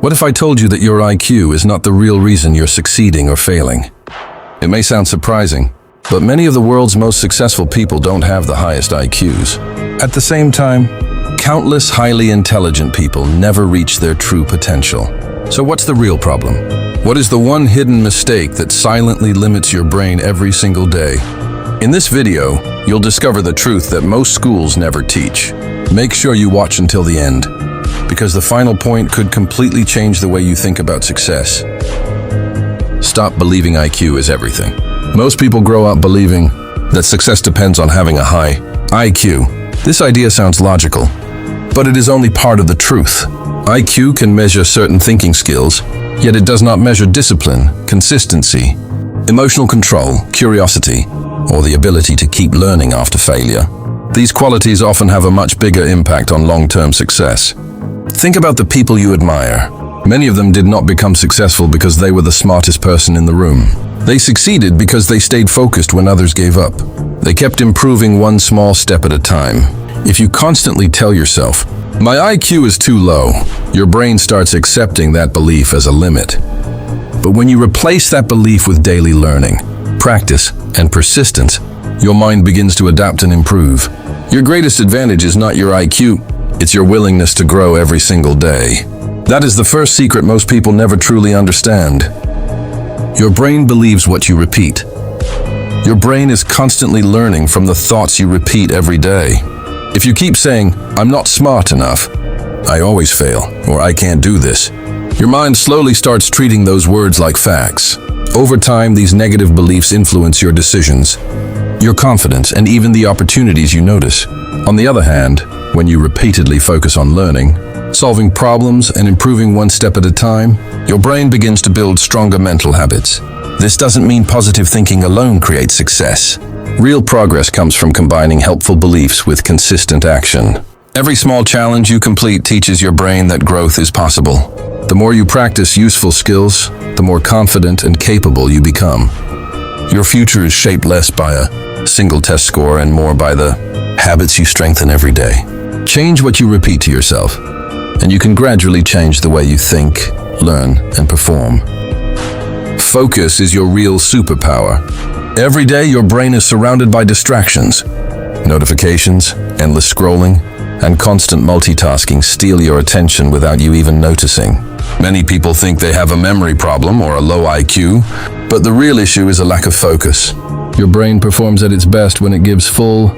What if I told you that your IQ is not the real reason you're succeeding or failing? It may sound surprising, but many of the world's most successful people don't have the highest IQs. At the same time, countless highly intelligent people never reach their true potential. So what's the real problem? What is the one hidden mistake that silently limits your brain every single day? In this video, you'll discover the truth that most schools never teach. Make sure you watch until the end, because the final point could completely change the way you think about success. Stop believing IQ is everything. Most people grow up believing that success depends on having a high IQ. This idea sounds logical, but it is only part of the truth. IQ can measure certain thinking skills, yet it does not measure discipline, consistency, emotional control, curiosity, or the ability to keep learning after failure. These qualities often have a much bigger impact on long-term success. Think about the people you admire. Many of them did not become successful because they were the smartest person in the room. They succeeded because they stayed focused when others gave up. They kept improving one small step at a time. If you constantly tell yourself, "My IQ is too low," your brain starts accepting that belief as a limit. But when you replace that belief with daily learning, practice, and persistence, your mind begins to adapt and improve. Your greatest advantage is not your IQ, it's your willingness to grow every single day. That is the first secret most people never truly understand. Your brain believes what you repeat. Your brain is constantly learning from the thoughts you repeat every day. If you keep saying, "I'm not smart enough," "I always fail," or "I can't do this," your mind slowly starts treating those words like facts. Over time, these negative beliefs influence your decisions, your confidence, and even the opportunities you notice. On the other hand, when you repeatedly focus on learning, solving problems, and improving one step at a time, your brain begins to build stronger mental habits. This doesn't mean positive thinking alone creates success. Real progress comes from combining helpful beliefs with consistent action. Every small challenge you complete teaches your brain that growth is possible. The more you practice useful skills, the more confident and capable you become. Your future is shaped less by a single test score and more by the habits you strengthen every day. Change what you repeat to yourself, and you can gradually change the way you think, learn, and perform. Focus is your real superpower. Every day, your brain is surrounded by distractions. Notifications, endless scrolling, and constant multitasking steal your attention without you even noticing. Many people think they have a memory problem or a low IQ, but the real issue is a lack of focus. Your brain performs at its best when it gives full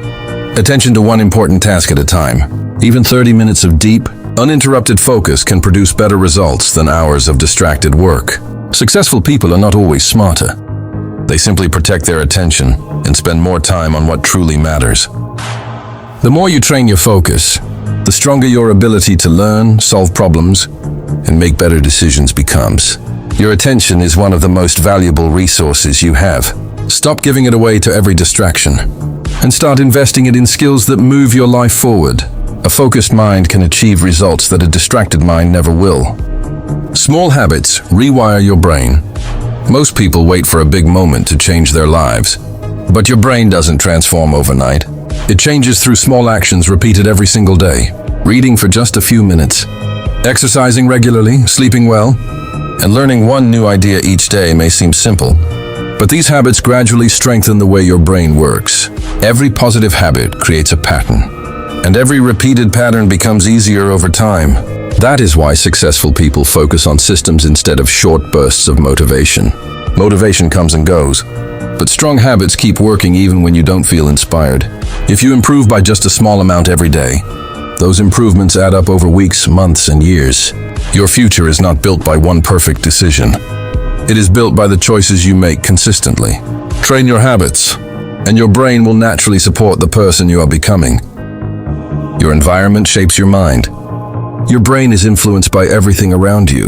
attention to one important task at a time. Even 30 minutes of deep, uninterrupted focus can produce better results than hours of distracted work. Successful people are not always smarter. They simply protect their attention and spend more time on what truly matters. The more you train your focus, the stronger your ability to learn, solve problems, and make better decisions becomes. Your attention is one of the most valuable resources you have. Stop giving it away to every distraction, and start investing it in skills that move your life forward. A focused mind can achieve results that a distracted mind never will. Small habits rewire your brain. Most people wait for a big moment to change their lives, but your brain doesn't transform overnight. It changes through small actions repeated every single day. Reading for just a few minutes, exercising regularly, sleeping well, and learning one new idea each day may seem simple, but these habits gradually strengthen the way your brain works. Every positive habit creates a pattern, and every repeated pattern becomes easier over time. That is why successful people focus on systems instead of short bursts of motivation. Motivation comes and goes, but strong habits keep working even when you don't feel inspired. If you improve by just a small amount every day, those improvements add up over weeks, months, and years. Your future is not built by one perfect decision. It is built by the choices you make consistently. Train your habits, and your brain will naturally support the person you are becoming. Your environment shapes your mind. Your brain is influenced by everything around you.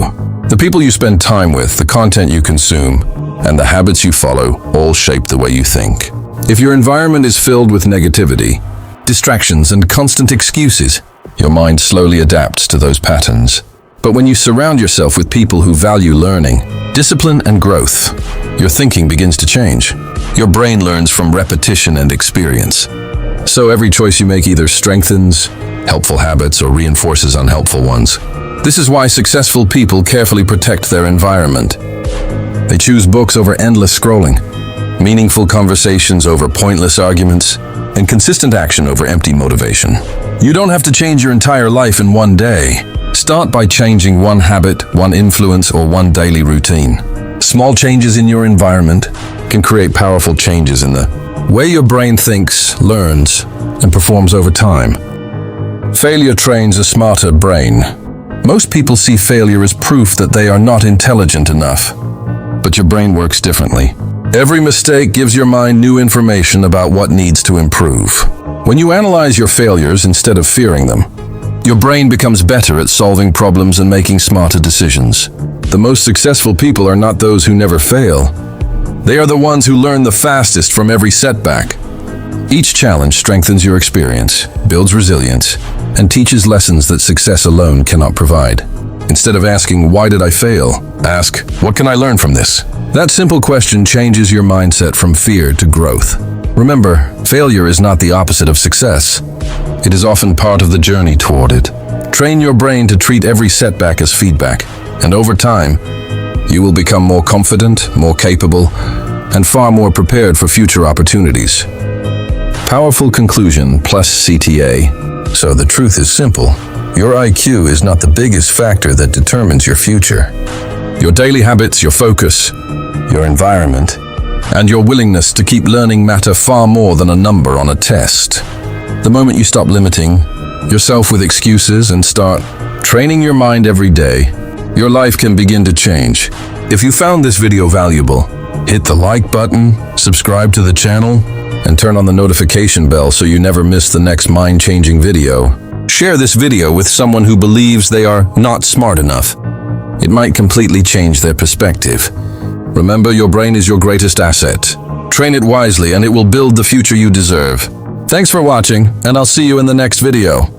The people you spend time with, the content you consume, and the habits you follow all shape the way you think. If your environment is filled with negativity, distractions, and constant excuses, your mind slowly adapts to those patterns. But when you surround yourself with people who value learning, discipline, and growth, your thinking begins to change. Your brain learns from repetition and experience. So every choice you make either strengthens helpful habits or reinforces unhelpful ones. This is why successful people carefully protect their environment. They choose books over endless scrolling, meaningful conversations over pointless arguments, and consistent action over empty motivation. You don't have to change your entire life in one day. Start by changing one habit, one influence, or one daily routine. Small changes in your environment can create powerful changes in the way your brain thinks, learns, and performs over time. Failure trains a smarter brain. Most people see failure as proof that they are not intelligent enough. But your brain works differently. Every mistake gives your mind new information about what needs to improve. When you analyze your failures instead of fearing them, your brain becomes better at solving problems and making smarter decisions. The most successful people are not those who never fail. They are the ones who learn the fastest from every setback. Each challenge strengthens your experience, builds resilience, and teaches lessons that success alone cannot provide. Instead of asking, "Why did I fail?" ask, "What can I learn from this?" That simple question changes your mindset from fear to growth. Remember, failure is not the opposite of success. It is often part of the journey toward it. Train your brain to treat every setback as feedback, and over time, you will become more confident, more capable, and far more prepared for future opportunities. Powerful conclusion plus CTA. So the truth is simple. Your IQ is not the biggest factor that determines your future. Your daily habits, your focus, your environment, and your willingness to keep learning matter far more than a number on a test. The moment you stop limiting yourself with excuses and start training your mind every day, your life can begin to change. If you found this video valuable, hit the like button, subscribe to the channel, and turn on the notification bell so you never miss the next mind-changing video. Share this video with someone who believes they are not smart enough. It might completely change their perspective. Remember, your brain is your greatest asset. Train it wisely and it will build the future you deserve. Thanks for watching, and I'll see you in the next video.